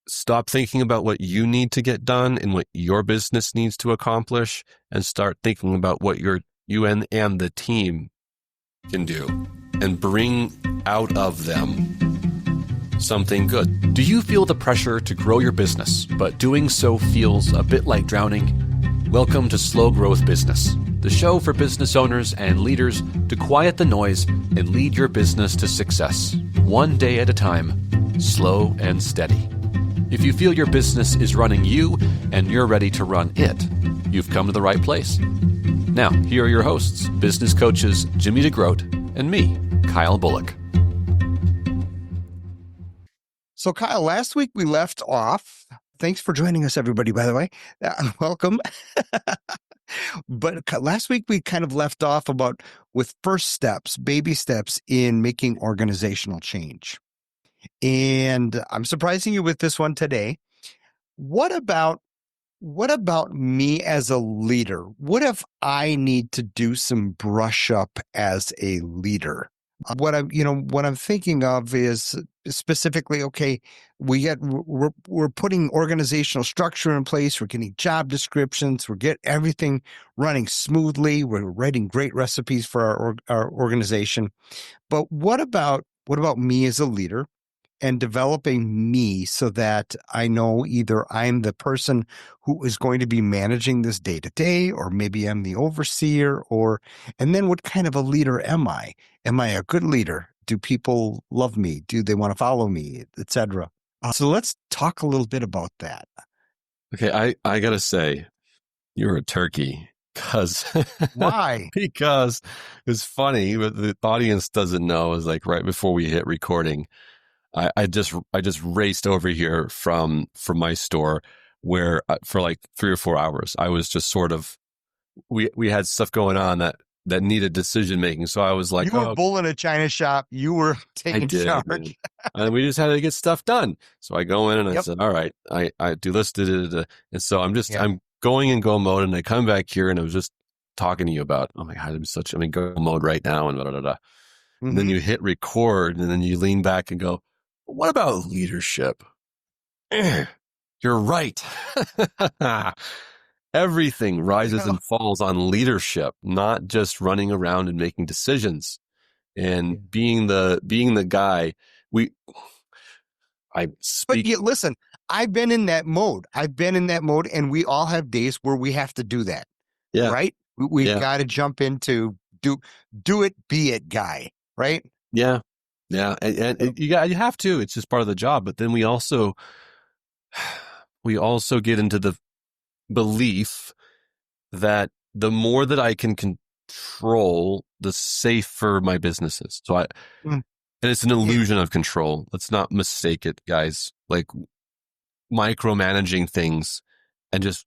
stop thinking about what you need to get done and what your business needs to accomplish, and start thinking about what you and the team can do, and bring out of them something good. Do you feel the pressure to grow your business, but doing so feels a bit like drowning? Welcome to Slow Growth Business, the show for business owners and leaders to quiet the noise and lead your business to success, one day at a time, slow and steady. If you feel your business is running you and you're ready to run it, you've come to the right place. Now, here are your hosts, business coaches Jimmy DeGroot and me, Kyle Bullock. So, Kyle, last week we left off. Thanks for joining us, everybody, by the way. Welcome. But last week we kind of left off with first steps, baby steps in making organizational change. And I'm surprising you with this one today. What about me as a leader? What if I need to do some brush up as a leader? What I'm thinking of is specifically, okay, we're putting organizational structure in place. We're getting job descriptions. We're getting everything running smoothly. We're writing great recipes for our organization. But what about me as a leader and developing me so that I know either I'm the person who is going to be managing this day to day, or maybe I'm the overseer, and then what kind of a leader am I? Am I a good leader? Do people love me? Do they want to follow me, etc.? So let's talk a little bit about that. Okay, I gotta say, you're a turkey. Why? Because it's funny, but the audience doesn't know, is like right before we hit recording, I just raced over here from my store where for like 3 or 4 hours, I was just sort of, we had stuff going on that needed decision making. So I was like, you were bull in a china shop. You were taking charge. And we just had to get stuff done. So I go in and I said, all right, I do this. And so I'm going in go mode, and I come back here and I was just talking to you about, oh my God, I'm in go mode right now, and blah, blah, blah. Mm-hmm. And then you hit record, and then you lean back and go, what about leadership? You're right. Everything rises and falls on leadership, not just running around and making decisions and being the guy. But listen, I've been in that mode. And we all have days where we have to do that. Yeah. Right? We've got to jump into do it, be it guy. Right? Yeah. Yeah. And you have to. It's just part of the job. But then we also get into the belief that the more that I can control, the safer my business is. So and it's an illusion of control. Let's not mistake it, guys. Like micromanaging things and just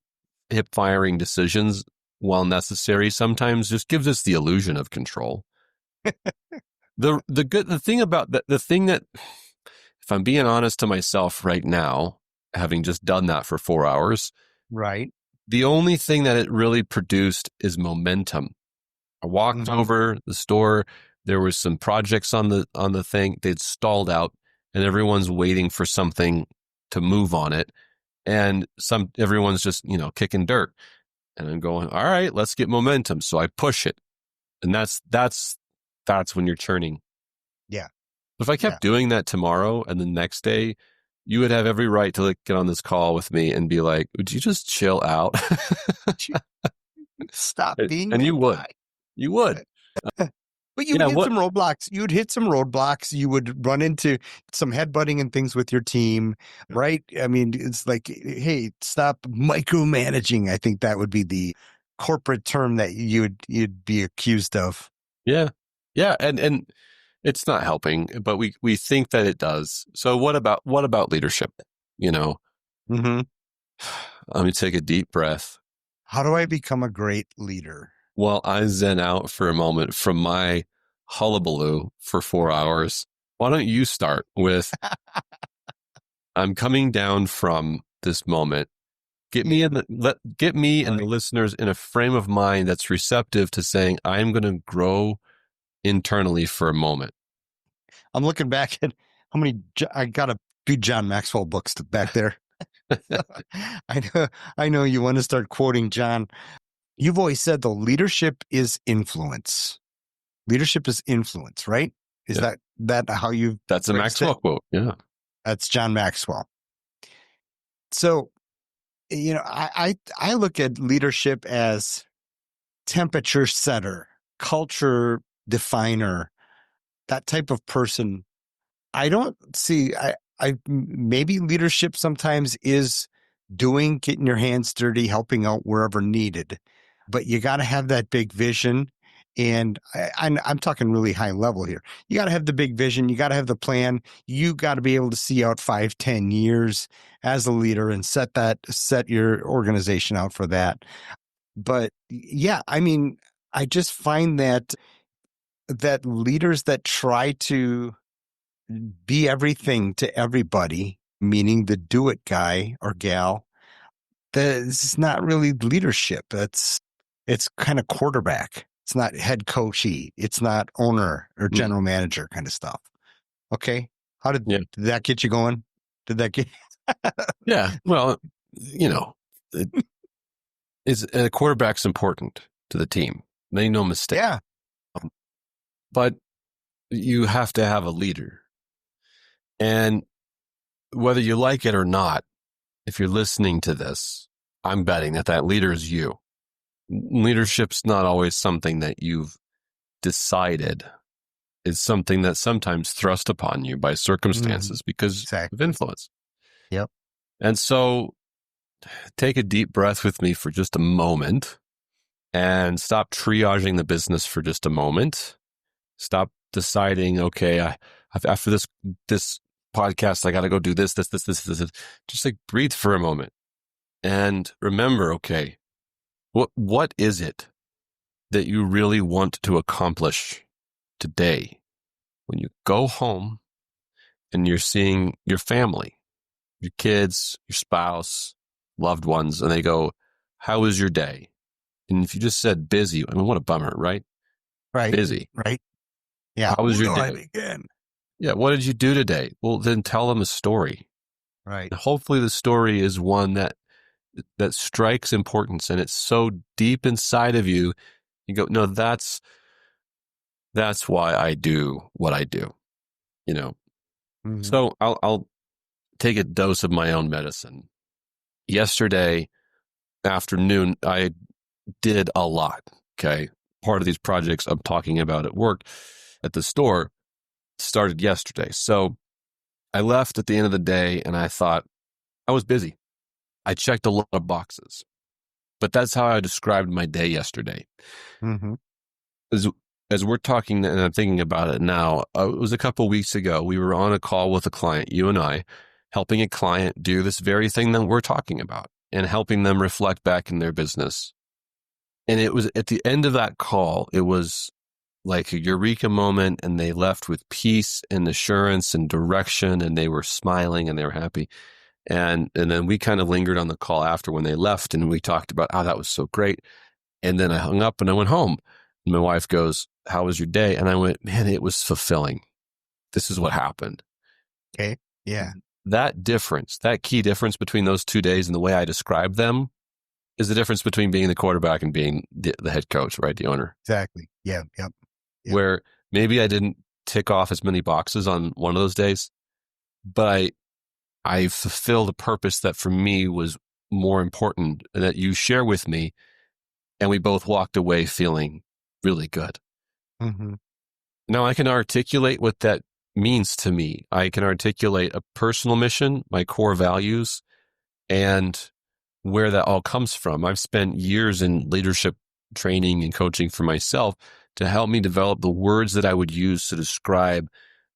hip firing decisions, while necessary, sometimes just gives us the illusion of control. The thing that, if I'm being honest to myself right now, having just done that for 4 hours, right, the only thing that it really produced is momentum. I walked over the store. There was some projects on the thing. They'd stalled out, and everyone's waiting for something to move on it. And everyone's just, kicking dirt. And I'm going, all right, let's get momentum. So I push it. And that's when you're churning. Yeah. If I kept doing that tomorrow and the next day, you would have every right to get on this call with me and be like, would you just chill out? Stop being and you would. Guy. You would. But you would hit some roadblocks. You'd hit some roadblocks. You would run into some headbutting and things with your team, right? I mean, it's like, hey, stop micromanaging. I think that would be the corporate term that you'd be accused of. Yeah. Yeah. And it's not helping, but we think that it does. So what about leadership? Mm-hmm. Let me take a deep breath. How do I become a great leader? Well, I zen out for a moment from my hullabaloo for 4 hours. Why don't you start with, I'm coming down from this moment. Get me and the listeners in a frame of mind that's receptive to saying, I'm going to grow internally for a moment. I'm looking back at how many, I got a few John Maxwell books back there. I know you want to start quoting John. You've always said though, leadership is influence. Leadership is influence, right? Is Yeah. that how you? That's a Maxwell quote. Yeah. That's John Maxwell. So, I look at leadership as temperature setter, culture definer, that type of person. I don't see, maybe leadership sometimes is getting your hands dirty, helping out wherever needed, but you got to have that big vision. And I'm talking really high level here. You got to have the big vision. You got to have the plan. You got to be able to see out 5-10 years as a leader and set your organization out for that. But yeah, I mean, I just find that leaders that try to be everything to everybody, meaning the do it guy or gal, this is not really leadership. It's kind of quarterback. It's not head coachy. It's not owner or general manager kind of stuff. Okay. How did that get you going? Did that get? Yeah. Well, a quarterback's important to the team. Make no mistake. Yeah. But you have to have a leader. And whether you like it or not, if you're listening to this, I'm betting that leader is you. Leadership's not always something that you've decided. It's something that's sometimes thrust upon you by circumstances because of influence. Yep. And so take a deep breath with me for just a moment and stop triaging the business for just a moment. Stop deciding, okay, after this podcast, I got to go do this. Just like breathe for a moment and remember, okay, what is it that you really want to accomplish today when you go home and you're seeing your family, your kids, your spouse, loved ones, and they go, how was your day? And if you just said busy, I mean, what a bummer, right? Right. Busy. Right. Yeah. How was your day? Yeah. What did you do today? Well, then tell them a story. Right. And hopefully the story is one that strikes importance and it's so deep inside of you. You go, no, that's why I do what I do, Mm-hmm. So I'll take a dose of my own medicine. Yesterday afternoon, I did a lot. Okay. Part of these projects I'm talking about at work at the store started yesterday. So I left at the end of the day and I thought I was busy. I checked a lot of boxes, but that's how I described my day yesterday. Mm-hmm. As we're talking and I'm thinking about it now, it was a couple of weeks ago. We were on a call with a client, you and I, helping a client do this very thing that we're talking about and helping them reflect back in their business. And it was at the end of that call, it was like a eureka moment, and they left with peace and assurance and direction, and they were smiling and they were happy. And then we kind of lingered on the call after when they left, and we talked about, oh, that was so great. And then I hung up and I went home. And my wife goes, how was your day? And I went, man, it was fulfilling. This is what happened. Okay. Yeah. That difference, that key difference between those 2 days and the way I describe them is the difference between being the quarterback and being the head coach, right? The owner. Exactly. Yeah. Yep. Where maybe I didn't tick off as many boxes on one of those days, but I fulfilled a purpose that for me was more important and that you share with me. And we both walked away feeling really good. Mm-hmm. Now I can articulate what that means to me. I can articulate a personal mission, my core values, and where that all comes from. I've spent years in leadership training and coaching for myself to help me develop the words that I would use to describe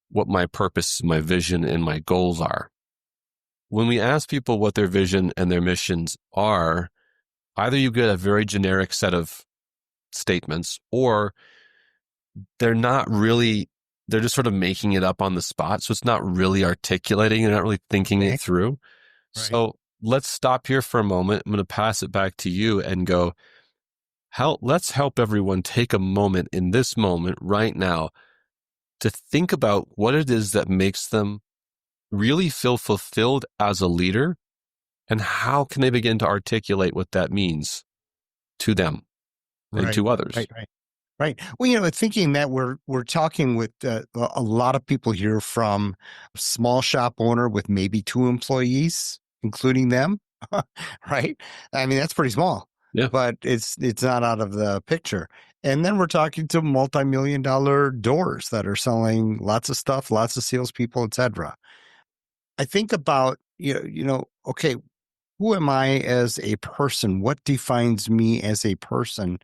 what my purpose, my vision, and my goals are. When we ask people what their vision and their missions are, either you get a very generic set of statements, or they're just sort of making it up on the spot. So it's not really articulating, they're not really thinking it through. Right. So let's stop here for a moment. I'm going to pass it back to you and go, let's help everyone take a moment in this moment right now to think about what it is that makes them really feel fulfilled as a leader? And how can they begin to articulate what that means to them and Right, to others? right. Right. Well, thinking that we're talking with a lot of people here from a small shop owner with maybe 2 employees, including them, right? I mean, that's pretty small, Yeah. but it's not out of the picture. And then we're talking to multi-million-dollar doors that are selling lots of stuff, lots of salespeople, etc. I think about okay, who am I as a person? What defines me as a person?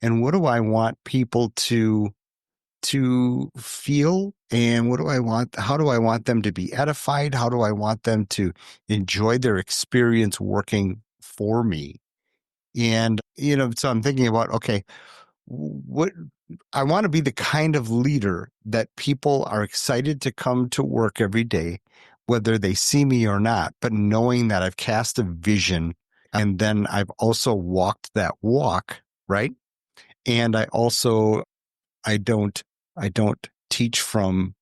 And what do I want people to feel? And how do I want them to be edified? How do I want them to enjoy their experience working for me? And, so I'm thinking about, okay, what I want to be the kind of leader that people are excited to come to work every day, whether they see me or not, but knowing that I've cast a vision and then I've also walked that walk, right? And I don't, I don't teach from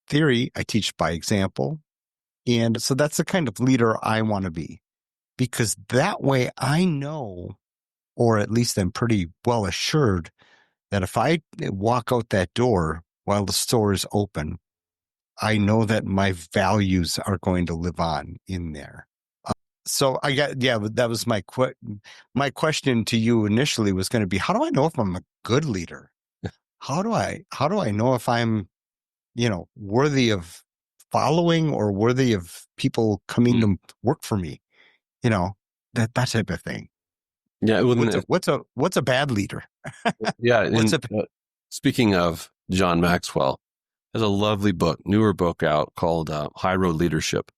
theory. I teach by example. And so that's the kind of leader I want to be, because that way I know, or at least I'm pretty well assured that if I walk out that door while the store is open, I know that my values are going to live on in there. So that was my question to you initially was going to be, how do I know if I'm a good leader? How do I know if I'm, worthy of following or worthy of people coming to work for me? That type of thing. Yeah. What's a bad leader? Yeah. Speaking of John Maxwell, there's a lovely book, newer book out called High Road Leadership.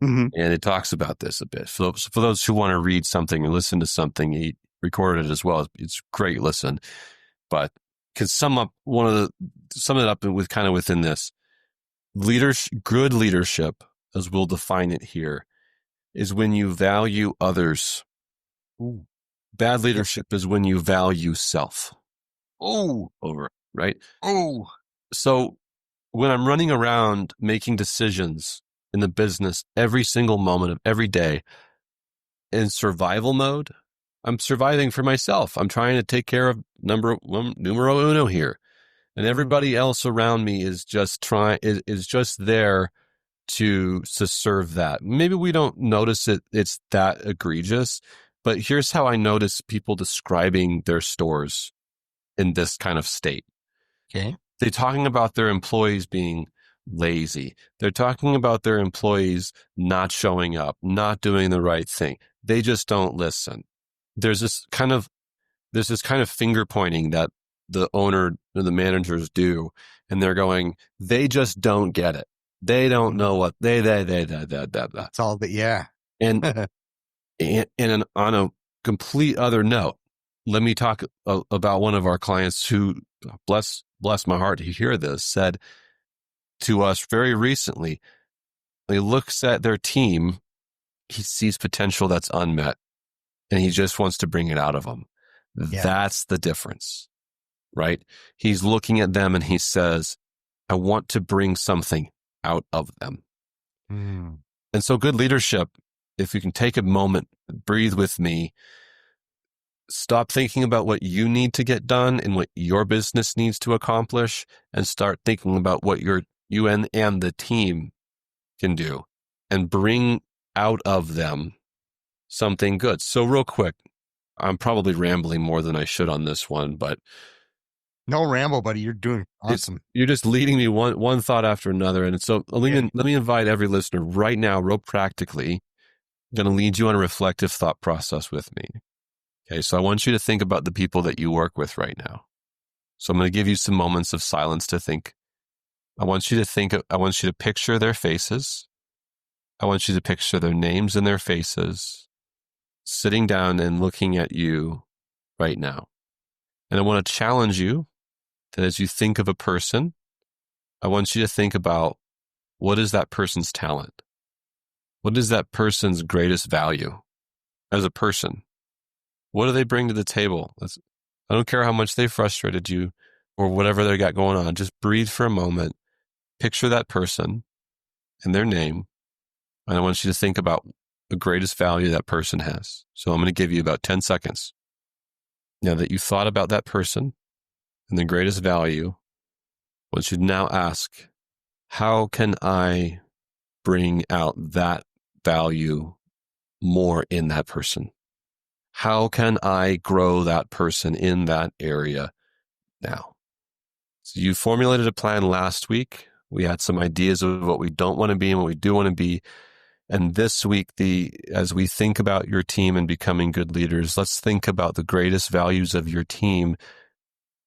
Mm-hmm. And it talks about this a bit. For those who want to read something and listen to something, he recorded it as well. It's a great listen. But can sum it up with kind of within this. Good leadership, as we'll define it here, is when you value others. Ooh. Bad leadership is when you value self. Right? Oh. So when I'm running around making decisions in the business every single moment of every day in survival mode, I'm surviving for myself. I'm trying to take care of numero uno here. And everybody else around me is just there to serve that. Maybe we don't notice it's that egregious, but here's how I notice people describing their stores in this kind of state. Okay. They're talking about their employees being lazy. They're talking about their employees not showing up, not doing the right thing. They just don't listen. There's this kind of finger pointing that the owner or the managers do, and they're going, they just don't get it. They don't know what That's all that. Yeah. And on a complete other note, let me talk about one of our clients who, bless my heart to hear this, said to us very recently, he looks at their team, he sees potential that's unmet, and he just wants to bring it out of them. Yeah. That's the difference, right? He's looking at them and he says, I want to bring something out of them. Mm. And so good leadership, if you can take a moment, breathe with me, stop thinking about what you need to get done and what your business needs to accomplish, and start thinking about what you and the team can do, and bring out of them something good. So real quick, I'm probably rambling more than I should on this one, but no ramble, buddy. You're doing awesome. You're just leading me one thought after another. And so let me invite every listener right now, real practically, I'm going to lead you on a reflective thought process with me. Okay. So I want you to think about the people that you work with right now. So I'm going to give you some moments of silence to think. I want you to picture their faces. I want you to picture their names and their faces sitting down and looking at you right now. And I want to challenge you that as you think of a person, I want you to think about, what is that person's talent? What is that person's greatest value as a person? What do they bring to the table? I don't care how much they frustrated you or whatever they got going on. Just breathe for a moment, picture that person, and their name, and I want you to think about the greatest value that person has. So I'm going to give you about 10 seconds. Now that you've thought about that person and the greatest value, I want you to now ask, how can I bring out that value more in that person? How can I grow that person in that area now? So you formulated a plan last week. We had some ideas of what we don't want to be and what we do want to be. And this week, as we think about your team and becoming good leaders, let's think about the greatest values of your team.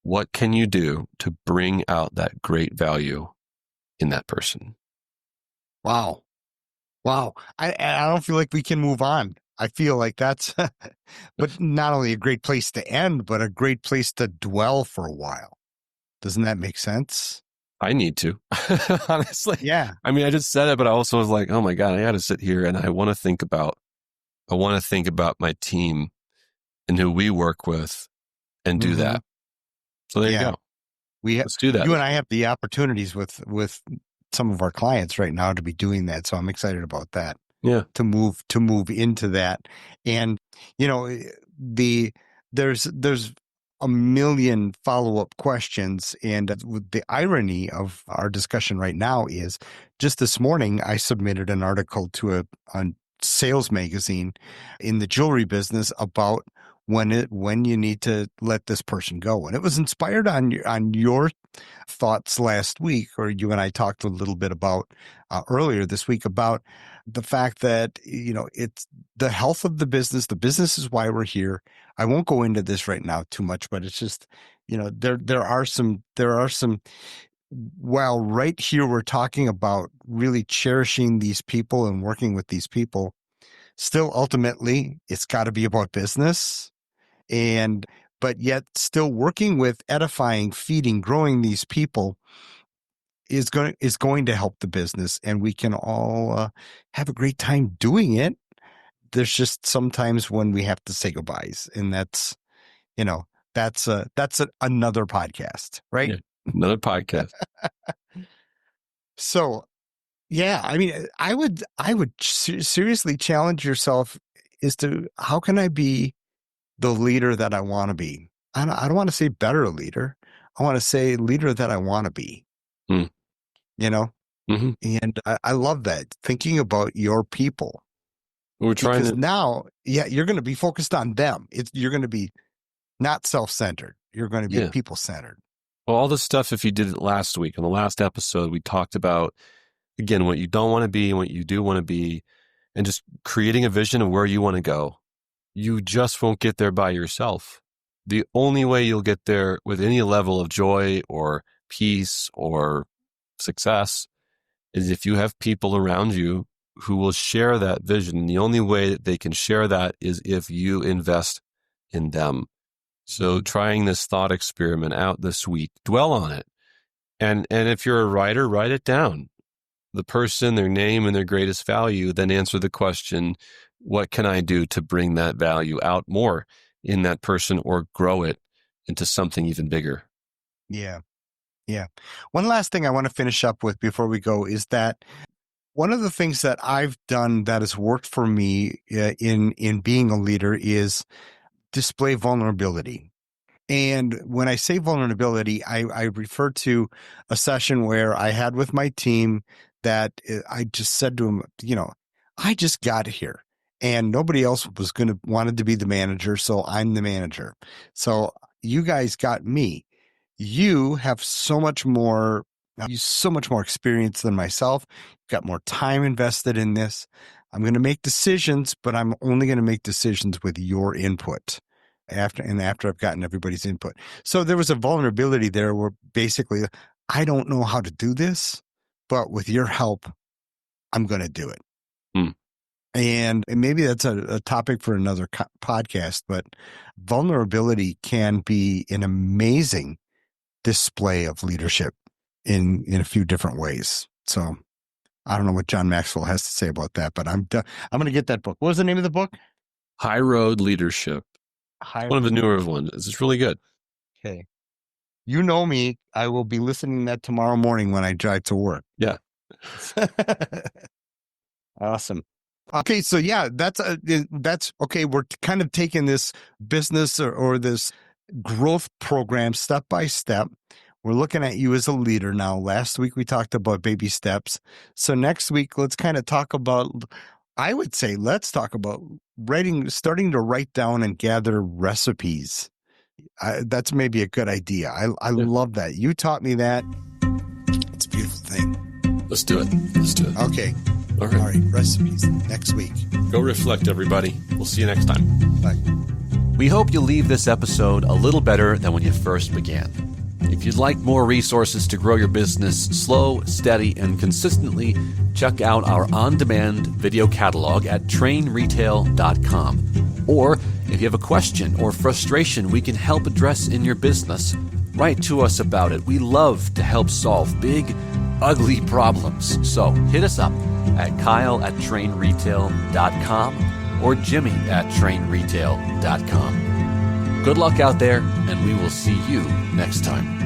What can you do to bring out that great value in that person? Wow. Wow. I don't feel like we can move on. I feel like that's, but not only a great place to end, but a great place to dwell for a while. Doesn't that make sense? I need to, honestly. Yeah. I mean, I just said it, but I also was like, oh my God, I got to sit here and I want to think about my team and who we work with and do that. So there you go. Let's do that. You and I have the opportunities with some of our clients right now to be doing that. So I'm excited about that. Yeah. To move into that. And, there's a million follow-up questions. And the irony of our discussion right now is just this morning, I submitted an article to a sales magazine in the jewelry business about when you need to let this person go. And it was inspired on your thoughts last week, or you and I talked a little bit about earlier this week about the fact that, it's the health of the business. The business is why we're here. I won't go into this right now too much, but it's just, there are some, while right here we're talking about really cherishing these people and working with these people, still ultimately it's got to be about business. But yet still working with edifying, feeding, growing these people is going to help the business, and we can all have a great time doing it. There's just sometimes when we have to say goodbyes, and that's another podcast, right? Yeah, another podcast. So, yeah, I mean, I would seriously challenge yourself as to how can I be the leader that I want to be. I don't want to say better leader. I want to say leader that I want to be. Mm-hmm. And I love that, thinking about your people. We're trying because now, you're going to be focused on them. You're going to be not self-centered. You're going to be people-centered. Well, all this stuff, if you did it last week, on the last episode, we talked about, again, what you don't want to be and what you do want to be, and just creating a vision of where you want to go. You just won't get there by yourself. The only way you'll get there with any level of joy or peace or success is if you have people around you who will share that vision. And the only way that they can share that is if you invest in them. So trying this thought experiment out this week, dwell on it. And if you're a writer, write it down. The person, their name, and their greatest value, then answer the question, what can I do to bring that value out more in that person or grow it into something even bigger? Yeah. Yeah. One last thing I want to finish up with before we go is that one of the things that I've done that has worked for me in being a leader is display vulnerability. And when I say vulnerability, I refer to a session where I had with my team that I just said to them, I just got here and nobody else wanted to be the manager. So I'm the manager. So you guys got me. You have so much more experience than myself. You've got more time invested in this. I'm going to make decisions, but I'm only going to make decisions with your input after I've gotten everybody's input. So there was a vulnerability there where basically I don't know how to do this, but with your help, I'm going to do it. And maybe that's a topic for another podcast, but vulnerability can be an amazing display of leadership in a few different ways. So I don't know what John Maxwell has to say about that, but I'm going to get that book. What was the name of the book? High Road Leadership. It's one of the newer ones. It's really good. Okay. You know me. I will be listening to that tomorrow morning when I drive to work. Yeah. Awesome. Okay, so yeah, that's okay. We're kind of taking this business or this growth program step by step. We're looking at you as a leader now. Last week we talked about baby steps. So next week, let's kind of talk about, I would say, let's talk about starting to write down and gather recipes. That's maybe a good idea. I love that. You taught me that. It's a beautiful thing. Let's do it. Okay. All All right. Recipes next week. Go reflect, everybody. We'll see you next time. Bye. We hope you leave this episode a little better than when you first began. If you'd like more resources to grow your business slow, steady, and consistently, check out our on-demand video catalog at trainretail.com. Or if you have a question or frustration we can help address in your business, write to us about it. We love to help solve big, ugly problems. So hit us up at kyle@trainretail.com or jimmy@trainretail.com. Good luck out there, and we will see you next time.